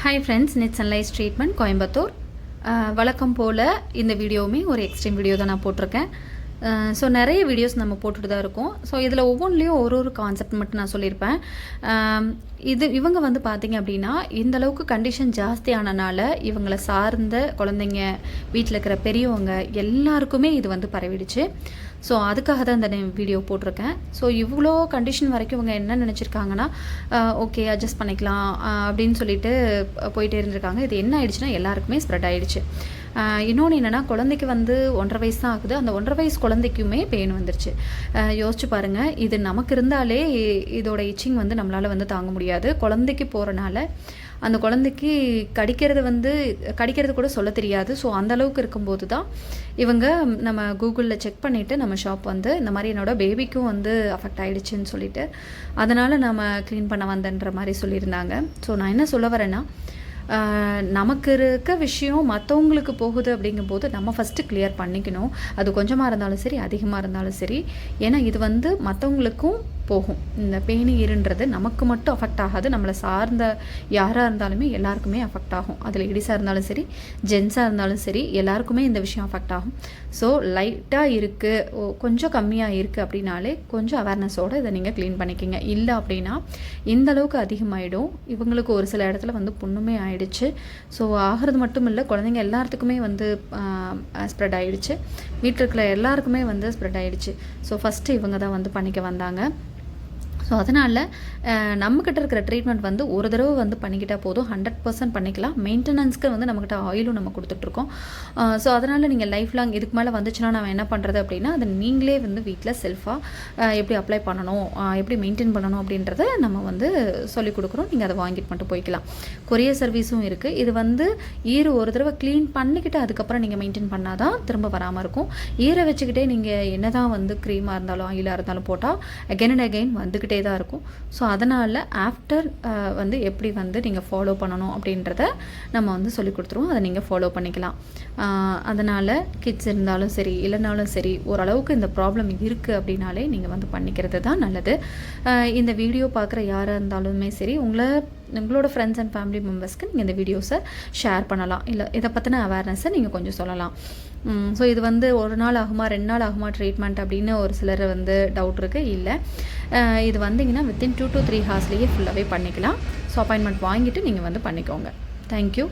Hi friends, nits and lies treatment Coimbatore. வழக்கம் போல் இந்த வீடியோவுமே ஒரு எக்ஸ்ட்ரீம் வீடியோ தான் நான் போட்டிருக்கேன். ஸோ நிறைய வீடியோஸ் நம்ம போட்டுட்டு தான் இருக்கோம். ஸோ இதில் ஒவ்வொன்றிலையும் ஒரு கான்செப்ட் மட்டும் நான் சொல்லியிருப்பேன். இவங்க வந்து பார்த்திங்க அப்படின்னா, இந்தளவுக்கு கண்டிஷன் ஜாஸ்தியானனால இவங்களை சார்ந்த குழந்தைங்க, வீட்டில் இருக்கிற பெரியவங்க எல்லாருக்குமே இது வந்து பரவிடுச்சு. ஸோ அதுக்காக தான் இந்த வீடியோ போட்டிருக்கேன். ஸோ இவ்வளோ கண்டிஷன் வரைக்கும் இவங்க என்ன நினச்சிருக்காங்கன்னா, ஓகே அட்ஜஸ்ட் பண்ணிக்கலாம் அப்படின்னு சொல்லிட்டு போயிட்டே இருந்திருக்காங்க. இது என்ன ஆயிடுச்சுன்னா, எல்லாருக்குமே ஸ்ப்ரெட் ஆகிடுச்சு. இன்னொன்று என்னென்னா, குழந்தைக்கு வந்து 1.5 வயசு தான் ஆகுது. அந்த 1.5 வயசு குழந்தைக்குமே பெயின் வந்துருச்சு. யோசிச்சு பாருங்கள், இது நமக்கு இருந்தாலே இதோட இச்சிங் வந்து நம்மளால் வந்து தாங்க முடியாது. குழந்தைக்கு போகிறனால அந்த குழந்தைக்கு கடிக்கிறது கூட சொல்ல தெரியாது. ஸோ அந்தளவுக்கு இருக்கும்போது தான் இவங்க நம்ம கூகுளில் செக் பண்ணிவிட்டு நம்ம ஷாப் வந்து இந்த மாதிரி என்னோட பேபிக்கும் வந்து அஃபெக்ட் ஆகிடுச்சின்னு சொல்லிட்டு அதனால் நம்ம க்ளீன் பண்ண வந்தேன்ற மாதிரி சொல்லியிருந்தாங்க. ஸோ நான் என்ன சொல்ல வரேன்னா, நமக்கு இருக்க விஷயம் மற்றவங்களுக்கு போகுது அப்படிங்கும்போது நம்ம ஃபஸ்ட்டு கிளியர் பண்ணிக்கணும். அது கொஞ்சமாக இருந்தாலும் சரி, அதிகமாக இருந்தாலும் சரி. ஏன்னா இது வந்து மற்றவங்களுக்கும் போகும். இந்த பேணியிருன்றது நமக்கு மட்டும் அஃபெக்ட் ஆகாது, நம்மளை சார்ந்த யாராக இருந்தாலுமே எல்லாருக்குமே அஃபெக்ட் ஆகும். அது லேடிஸாக இருந்தாலும் சரி, ஜென்ஸாக இருந்தாலும் சரி, எல்லாருக்குமே இந்த விஷயம் அஃபெக்ட் ஆகும். ஸோ லைட்டாக இருக்குது, கொஞ்சம் கம்மியாக இருக்குது அப்படின்னாலே கொஞ்சம் அவேர்னஸோடு இதை நீங்கள் க்ளீன் பண்ணிக்கிங்க. இல்லை அப்படின்னா இந்தளவுக்கு அதிகமாகிடும். இவங்களுக்கு ஒரு சில இடத்துல வந்து புண்ணுமே ஆகிடுச்சு. ஸோ ஆகிறது மட்டும் இல்லை, குழந்தைங்க எல்லாத்துக்குமே வந்து ஸ்ப்ரெட் ஆகிடுச்சு. வீட்டில் இருக்கிற எல்லாருக்குமே வந்து ஸ்ப்ரெட் ஆகிடுச்சு. ஸோ ஃபஸ்ட்டு இவங்க தான் வந்து பண்ணிக்க வந்தாங்க. ஸோ அதனால் நம்மக்கிட்ட இருக்கிற ட்ரீட்மெண்ட் வந்து ஒரு தடவை வந்து பண்ணிக்கிட்டால் போதும், 100% பண்ணிக்கலாம். மெயின்டெனன்ஸ்க்கு வந்து நம்மக்கிட்ட ஆயிலும் நம்ம கொடுத்துட்ருக்கோம். ஸோ அதனால் நீங்கள் லைஃப் லாங் இதுக்கு மேலே வந்துச்சுன்னா நம்ம என்ன பண்ணுறது அப்படின்னா, அதை நீங்களே வந்து வீட்டில் செல்ஃபாக எப்படி அப்ளை பண்ணணும், எப்படி மெயின்டைன் பண்ணணும் அப்படின்றத நம்ம வந்து சொல்லிக் கொடுக்குறோம். நீங்கள் அதை வாங்கிட்டு மட்டும் போய்க்கலாம். கொரியர் சர்வீஸும் இருக்குது. இது வந்து ஒரு தடவை க்ளீன் பண்ணிக்கிட்டு அதுக்கப்புறம் நீங்கள் மெயின்டைன் பண்ணால் தான் திரும்ப வராமல் இருக்கும். வச்சுக்கிட்டே நீங்கள் என்ன தான் வந்து க்ரீமாக இருந்தாலும் ஆயிலாக இருந்தாலும் போட்டால் அகெயின் அண்ட் அகெயின் வந்துக்கிட்டே தான் இருக்கும். ஸோ அதனால் ஆஃப்டர் வந்து எப்படி வந்து நீங்கள் ஃபாலோ பண்ணணும் அப்படின்றத நம்ம வந்து சொல்லி கொடுத்துருவோம். அதை நீங்கள் ஃபாலோ பண்ணிக்கலாம். அதனால் கிட்ஸ் இருந்தாலும் சரி, இல்லைனாலும் சரி, ஓரளவுக்கு இந்த ப்ராப்ளம் இருக்குது அப்படின்னாலே நீங்கள் வந்து பண்ணிக்கிறது தான் நல்லது. இந்த வீடியோ பார்க்குற யாராக இருந்தாலுமே சரி, உங்களோட ஃப்ரெண்ட்ஸ் அண்ட் ஃபேமிலி மெம்பர்ஸ்க்கு நீங்கள் இந்த வீடியோஸை ஷேர் பண்ணலாம். இல்லை இதை பற்றின அவேர்னஸை நீங்கள் கொஞ்சம் சொல்லலாம். ஸோ இது வந்து 1 நாள் ஆகுமா 2 நாள் ஆகுமா ட்ரீட்மெண்ட் அப்படின்னு ஒரு சிலர் வந்து டவுட் இருக்குது. இல்லை, இது வந்தீங்கன்னா வித்தின் 2 to 3 ஹார்ஸ்லேயே ஃபுல்லாகவே பண்ணிக்கலாம். ஸோ அப்பாயின்மெண்ட் வாங்கிட்டு நீங்கள் வந்து பண்ணிக்கோங்க. தேங்க்யூ.